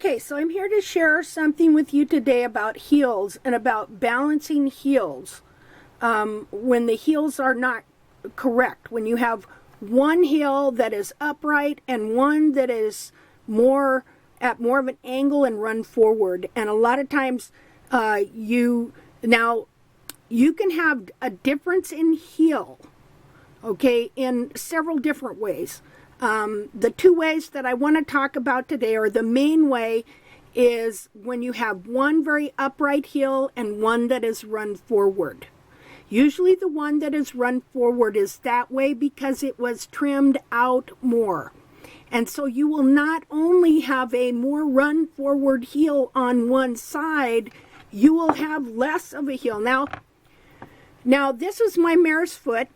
Okay, so I'm here to share something with you today about heels and about balancing heels when the heels are not correct. When you have one heel that is upright and one that is at more of an angle and run forward. And a lot of times you can have a difference in heel, okay, in several different ways. The two ways that I want to talk about today, or the main way, is when you have one very upright heel and one that is run forward. Usually the one that is run forward is that way because it was trimmed out more. And so you will not only have a more run forward heel on one side, you will have less of a heel. Now this is my mare's foot,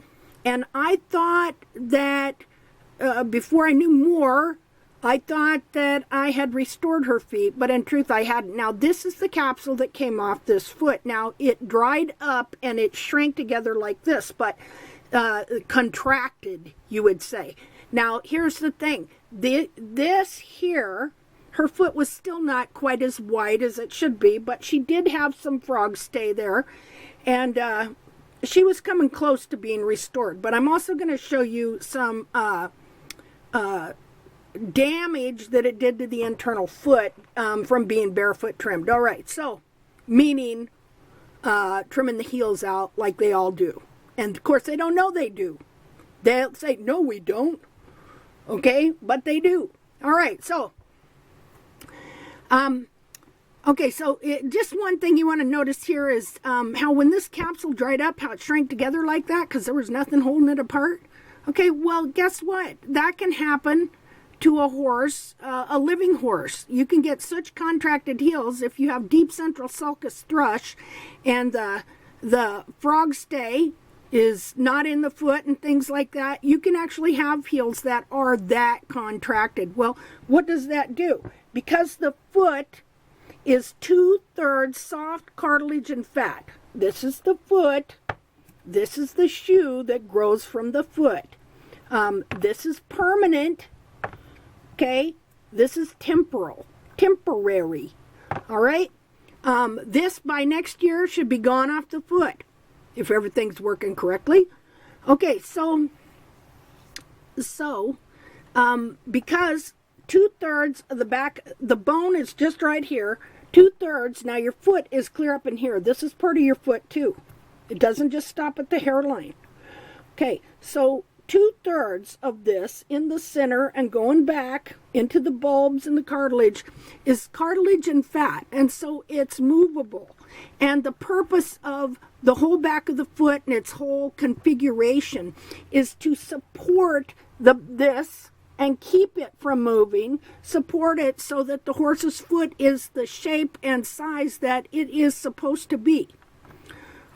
and I thought that before I knew more, I thought that I had restored her feet, but in truth I hadn't. Now this is the capsule that came off this foot. Now it dried up and it shrank together like this, but contracted, you would say. Now here's the thing. This here, her foot was still not quite as wide as it should be, but she did have some frog stay there, and she was coming close to being restored. But I'm also going to show you some damage that it did to the internal foot from being barefoot trimmed. All right, so meaning trimming the heels out like they all do. And of course they don't know they do. They'll say, no, we don't. Okay, but they do. All right, so just one thing you want to notice here is how when this capsule dried up, how it shrank together like that because there was nothing holding it apart. Okay, well, guess what? That can happen to a horse, a living horse. You can get such contracted heels if you have deep central sulcus thrush and the frog stay is not in the foot and things like that. You can actually have heels that are that contracted. Well, what does that do? Because the foot is 2/3 soft cartilage and fat. This is the foot. This is the shoe that grows from the foot. This is permanent. Okay, this is temporary. All right, this by next year should be gone off the foot if everything's working correctly. Okay, so because 2/3 of the back, the bone is just right here. 2/3. Now your foot is clear up in here. This is part of your foot too. It doesn't just stop at the hairline. Okay, so 2/3 of this in the center and going back into the bulbs and the cartilage is cartilage and fat, and so it's movable. And the purpose of the whole back of the foot and its whole configuration is to support this and keep it from moving, support it so that the horse's foot is the shape and size that it is supposed to be.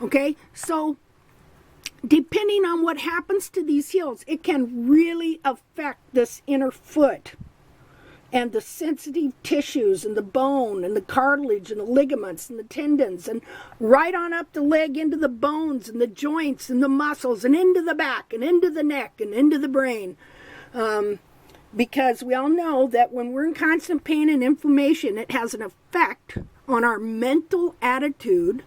Okay, so depending on what happens to these heels, it can really affect this inner foot and the sensitive tissues and the bone and the cartilage and the ligaments and the tendons and right on up the leg into the bones and the joints and the muscles and into the back and into the neck and into the brain. Because we all know that when we're in constant pain and inflammation, it has an effect on our mental attitude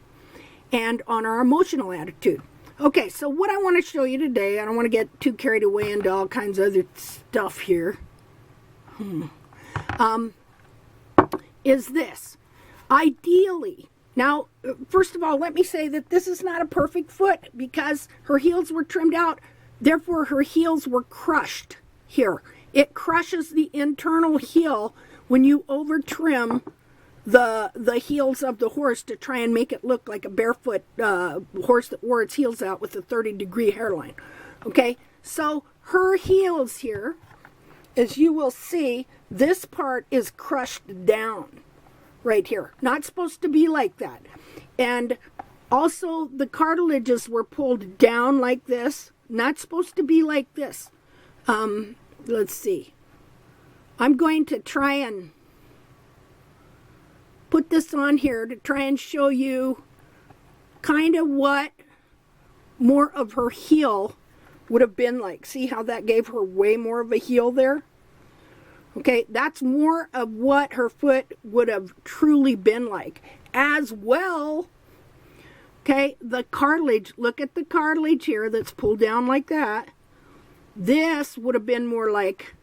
and on our emotional attitude. Okay, so what I want to show you today, I don't want to get too carried away into all kinds of other stuff here, is this. Ideally, now, first of all, let me say that this is not a perfect foot because her heels were trimmed out, therefore her heels were crushed here. It crushes the internal heel when you over trim the heels of the horse to try and make it look like a barefoot horse that wore its heels out with a 30-degree hairline. Okay, so her heels here, as you will see, this part is crushed down right here. Not supposed to be like that. And also the cartilages were pulled down like this. Not supposed to be like this. Let's see. I'm going to try and put this on here to try and show you kind of what more of her heel would have been like. See how that gave her way more of a heel there? Okay, that's more of what her foot would have truly been like. As well, okay, the cartilage, look at the cartilage here that's pulled down like that. This would have been more like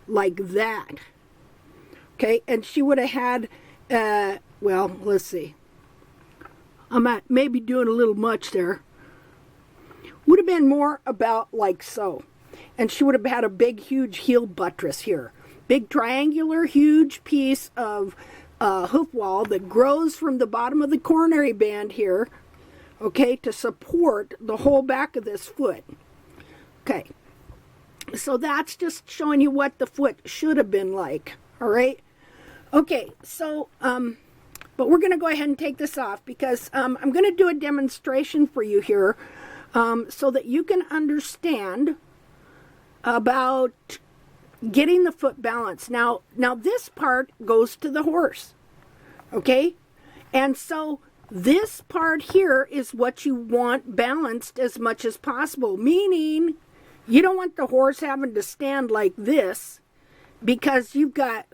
that. Okay, and she would have had, well, let's see. I'm maybe doing a little much there. Would have been more about like so. And she would have had a big, huge heel buttress here. Big triangular, huge piece of hoof wall that grows from the bottom of the coronary band here, okay, to support the whole back of this foot. Okay, so that's just showing you what the foot should have been like, all right? Okay, so, but we're going to go ahead and take this off because I'm going to do a demonstration for you here so that you can understand about getting the foot balanced. Now this part goes to the horse, okay? And so this part here is what you want balanced as much as possible, meaning you don't want the horse having to stand like this because you've got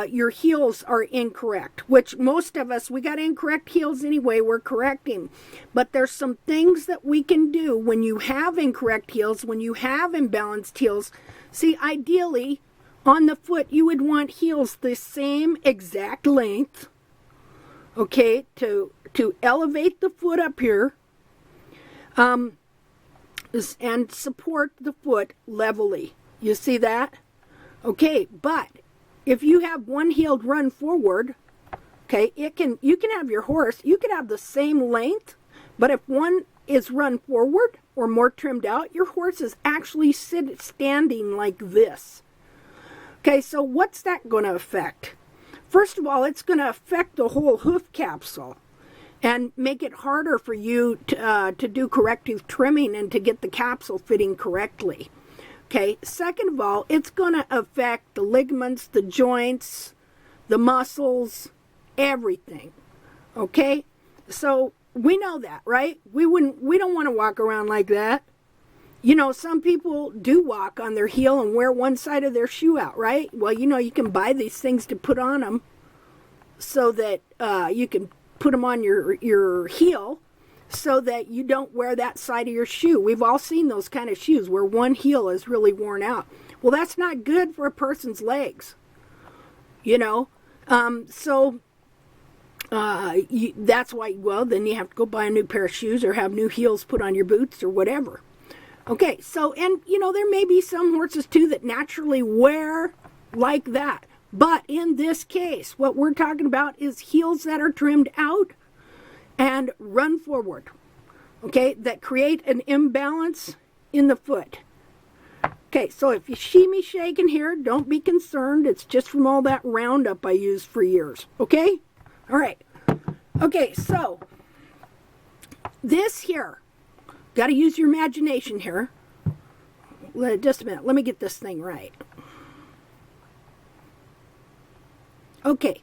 your heels are incorrect, which most of us, we got incorrect heels anyway, we're correcting. But there's some things that we can do when you have incorrect heels, when you have imbalanced heels. See, ideally, on the foot, you would want heels the same exact length, okay, to elevate the foot up here and support the foot levelly. You see that? Okay, but if you have one heel run forward, okay, you can have your horse, you can have the same length, but if one is run forward or more trimmed out, your horse is actually standing like this. Okay, so what's that going to affect? First of all, it's going to affect the whole hoof capsule and make it harder for you to do corrective trimming and to get the capsule fitting correctly. Okay, second of all, it's going to affect the ligaments, the joints, the muscles, everything. Okay, so we know that, right? We don't want to walk around like that. You know, some people do walk on their heel and wear one side of their shoe out, right? Well, you know, you can buy these things to put on them so that you can put them on your heel so that you don't wear that side of your shoe. We've all seen those kind of shoes where one heel is really worn out. Well, that's not good for a person's legs, you know. That's why, well, then you have to go buy a new pair of shoes or have new heels put on your boots or whatever. Okay, so, and, you know, there may be some horses, too, that naturally wear like that. But in this case, what we're talking about is heels that are trimmed out and run forward, okay, that create an imbalance in the foot. Okay, so if you see me shaking here, don't be concerned. It's just from all that Roundup I used for years, okay? All right. Okay, so this here, got to use your imagination here. Just a minute. Let me get this thing right. Okay,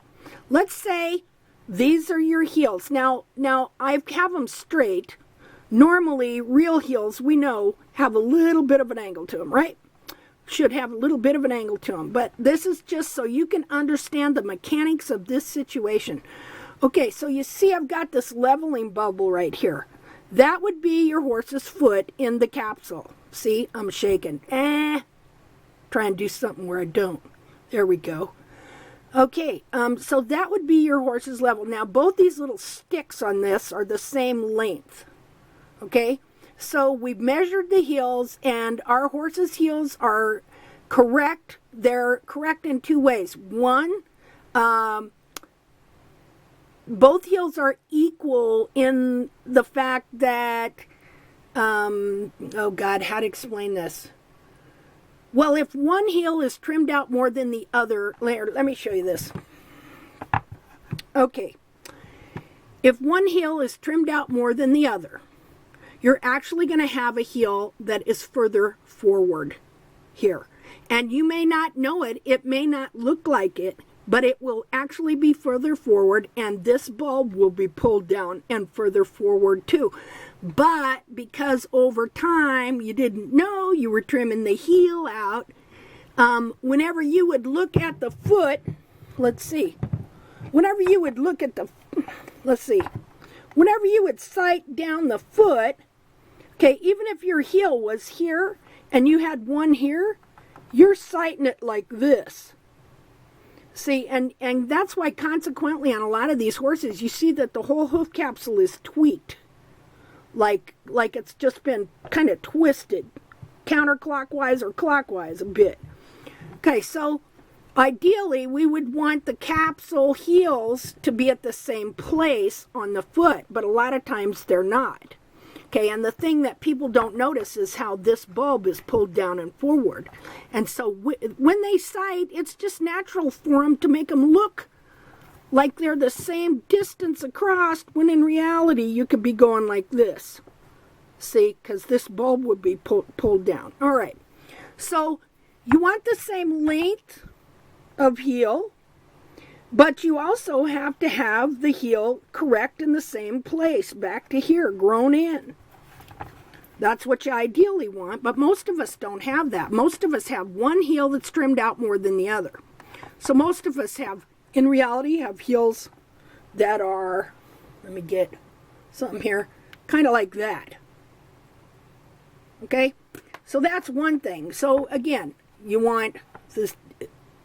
let's say these are your heels. Now I have them straight. Normally, real heels, we know, have a little bit of an angle to them, right? Should have a little bit of an angle to them. But this is just so you can understand the mechanics of this situation. Okay, so you see I've got this leveling bubble right here. That would be your horse's foot in the capsule. See, I'm shaking. Try and do something where I don't. There we go. Okay, so that would be your horse's level. Now, both these little sticks on this are the same length. Okay, so we've measured the heels, and our horse's heels are correct. They're correct in two ways. One, both heels are equal in the fact that, oh God, how to explain this? Well, if one heel is trimmed out more than the other, let me show you this. Okay, if one heel is trimmed out more than the other, you're actually going to have a heel that is further forward here. And you may not know it, it may not look like it, but it will actually be further forward, and this bulb will be pulled down and further forward too. But because over time you didn't know you were trimming the heel out, whenever you would look at the foot, let's see, whenever you would look at the, let's see, whenever you would sight down the foot, okay, even if your heel was here and you had one here, you're sighting it like this. See, and that's why consequently on a lot of these horses, you see that the whole hoof capsule is tweaked. Like it's just been kind of twisted, counterclockwise or clockwise a bit. Okay, so ideally we would want the capsule heels to be at the same place on the foot, but a lot of times they're not. Okay, and the thing that people don't notice is how this bulb is pulled down and forward. And so when they sight, it's just natural for them to make them look like they're the same distance across, when in reality you could be going like this. See, because this bulb would be pulled down. All right, so you want the same length of heel, but you also have to have the heel correct in the same place, back to here, grown in. That's what you ideally want, but most of us don't have that. Most of us have one heel that's trimmed out more than the other. So most of us have, in reality, have heels that are, let me get something here, kind of like that. Okay, so that's one thing. So again, you want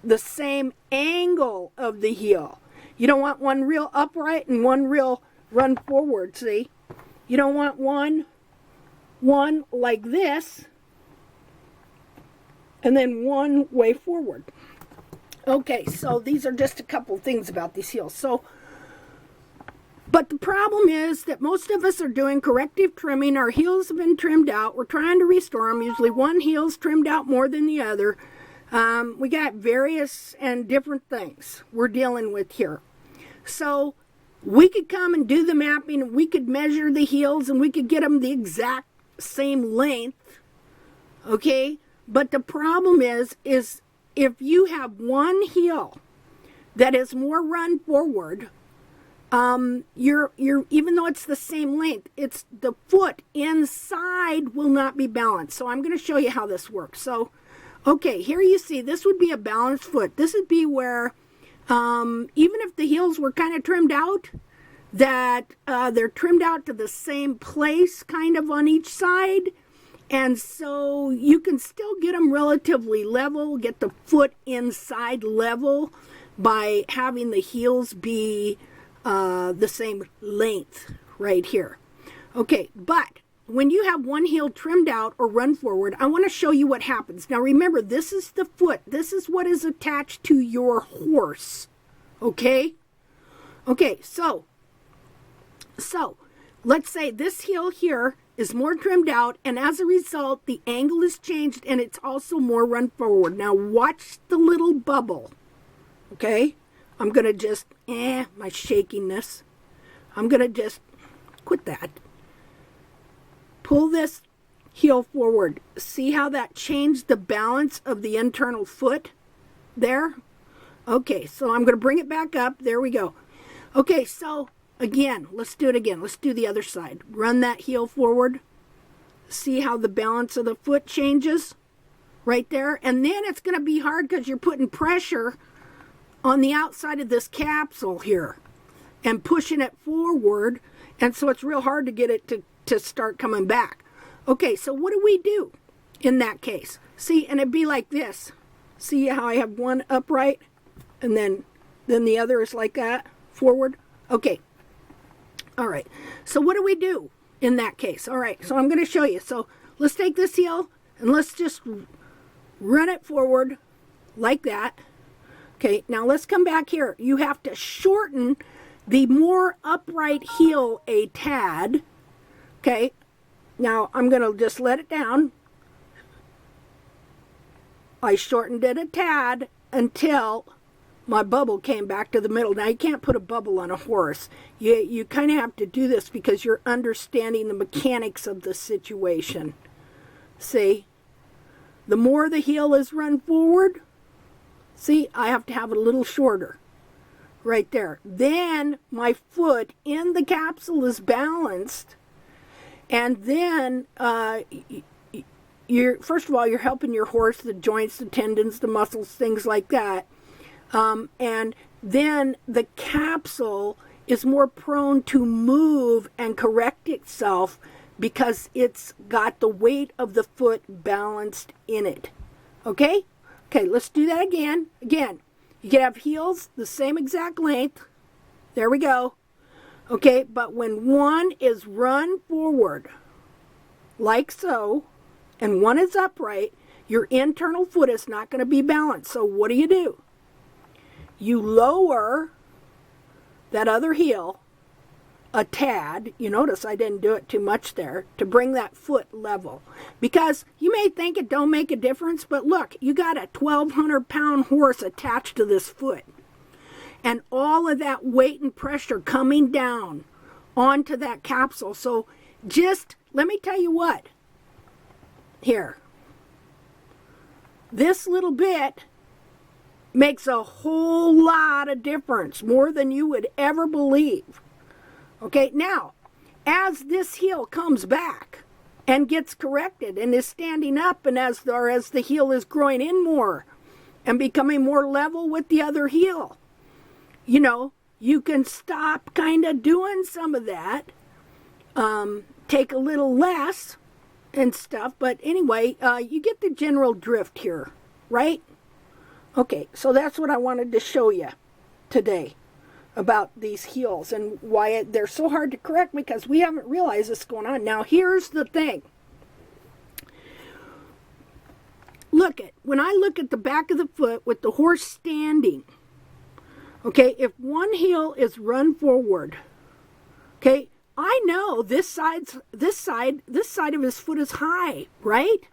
the same angle of the heel. You don't want one real upright and one real run forward, see? You don't want one like this and then one way forward. Okay, so these are just a couple things about these heels. So, but the problem is that most of us are doing corrective trimming. Our heels have been trimmed out. We're trying to restore them. Usually one heel's trimmed out more than the other. We got various and different things we're dealing with here. So we could come and do the mapping. We could measure the heels and we could get them the exact same length. Okay? But the problem is if you have one heel that is more run forward, you're even though it's the same length, it's the foot inside will not be balanced. So I'm going to show you how this works. So, okay, here you see this would be a balanced foot. This would be where even if the heels were kind of trimmed out, that they're trimmed out to the same place kind of on each side. And so you can still get them relatively level, get the foot inside level by having the heels be the same length right here. Okay, but when you have one heel trimmed out or run forward, I want to show you what happens. Now remember, this is the foot. This is what is attached to your horse. Okay? Okay, so let's say this heel here is more trimmed out, and as a result, the angle is changed, and it's also more run forward. Now watch the little bubble. Okay? I'm going to just, my shakiness. I'm going to just quit that. Pull this heel forward. See how that changed the balance of the internal foot there? Okay, so I'm going to bring it back up. There we go. Okay, so again, let's do it again. Let's do the other side. Run that heel forward. See how the balance of the foot changes right there. And then it's going to be hard because you're putting pressure on the outside of this capsule here and pushing it forward. And so it's real hard to get it to start coming back. Okay, so what do we do in that case? See, and it'd be like this. See how I have one upright and then the other is like that, forward? Okay. All right, so what do we do in that case? All right, so I'm going to show you. So let's take this heel and let's just run it forward like that. Okay, now let's come back here. You have to shorten the more upright heel a tad. Okay, now I'm going to just let it down. I shortened it a tad until my bubble came back to the middle. Now, you can't put a bubble on a horse. You kind of have to do this because you're understanding the mechanics of the situation. See? The more the heel is run forward, see, I have to have it a little shorter. Right there. Then my foot in the capsule is balanced. And then you're first of all, you're helping your horse, the joints, the tendons, the muscles, things like that. And then the capsule is more prone to move and correct itself because it's got the weight of the foot balanced in it. Okay? Okay, let's do that again. Again, you can have heels the same exact length. There we go. Okay, but when one is run forward, like so, and one is upright, your internal foot is not going to be balanced. So what do? You lower that other heel a tad. You notice I didn't do it too much there to bring that foot level. Because you may think it don't make a difference, but look, you got a 1,200-pound horse attached to this foot. And all of that weight and pressure coming down onto that capsule. So just, let me tell you what. Here. This little bit makes a whole lot of difference. More than you would ever believe. Okay, now, as this heel comes back and gets corrected and is standing up, and as the heel is growing in more and becoming more level with the other heel, you know, you can stop kind of doing some of that, take a little less and stuff. But anyway, you get the general drift here, right? Okay, so that's what I wanted to show you today about these heels and why they're so hard to correct, because we haven't realized this going on. Now, here's the thing. When I look at the back of the foot with the horse standing, okay, if one heel is run forward, okay, I know this side of his foot is high, right?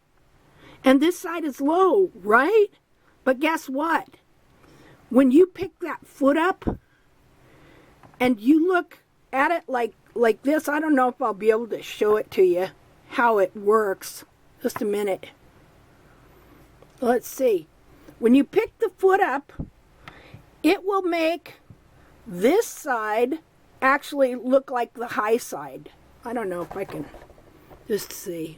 And this side is low, right? But guess what? When you pick that foot up and you look at it like this, I don't know if I'll be able to show it to you how it works. Just a minute. Let's see. When you pick the foot up, it will make this side actually look like the high side. I don't know if I can just see.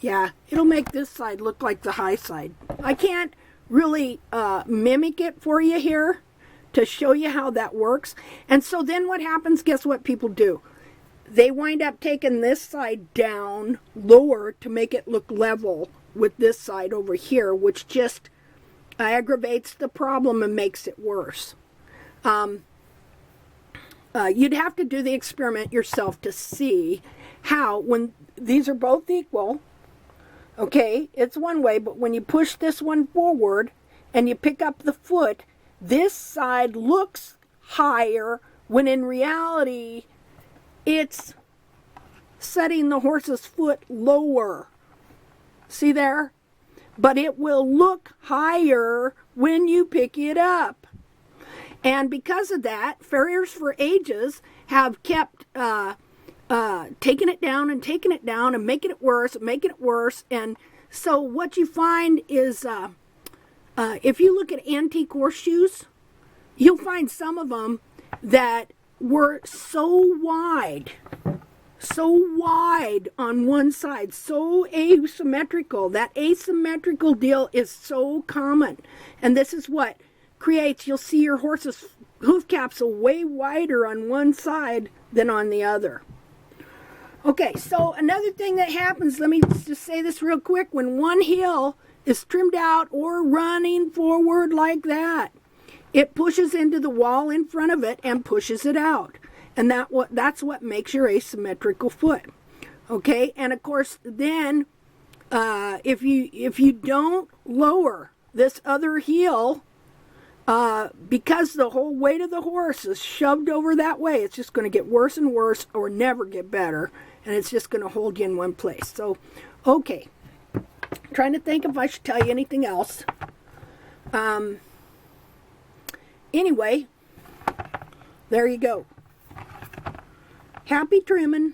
Yeah, it'll make this side look like the high side. I can't really mimic it for you here to show you how that works. And so then what happens, guess what people do? They wind up taking this side down lower to make it look level with this side over here, which just aggravates the problem and makes it worse. You'd have to do the experiment yourself to see how, when these are both equal, okay, it's one way, but when you push this one forward and you pick up the foot, this side looks higher when in reality it's setting the horse's foot lower. See there? But it will look higher when you pick it up. And because of that, farriers for ages have kept taking it down and making it worse. And so what you find is, if you look at antique horseshoes, you'll find some of them that were so wide on one side, so asymmetrical. That asymmetrical deal is so common. And this is what creates, you'll see your horse's hoof capsule way wider on one side than on the other. Okay, so another thing that happens, let me just say this real quick. When one heel is trimmed out or running forward like that, it pushes into the wall in front of it and pushes it out. And that's what makes your asymmetrical foot. Okay, and of course then if you don't lower this other heel, because the whole weight of the horse is shoved over that way, it's just going to get worse and worse or never get better, and it's just going to hold you in one place. So, okay, trying to think if I should tell you anything else. Anyway, there you go. Happy trimming.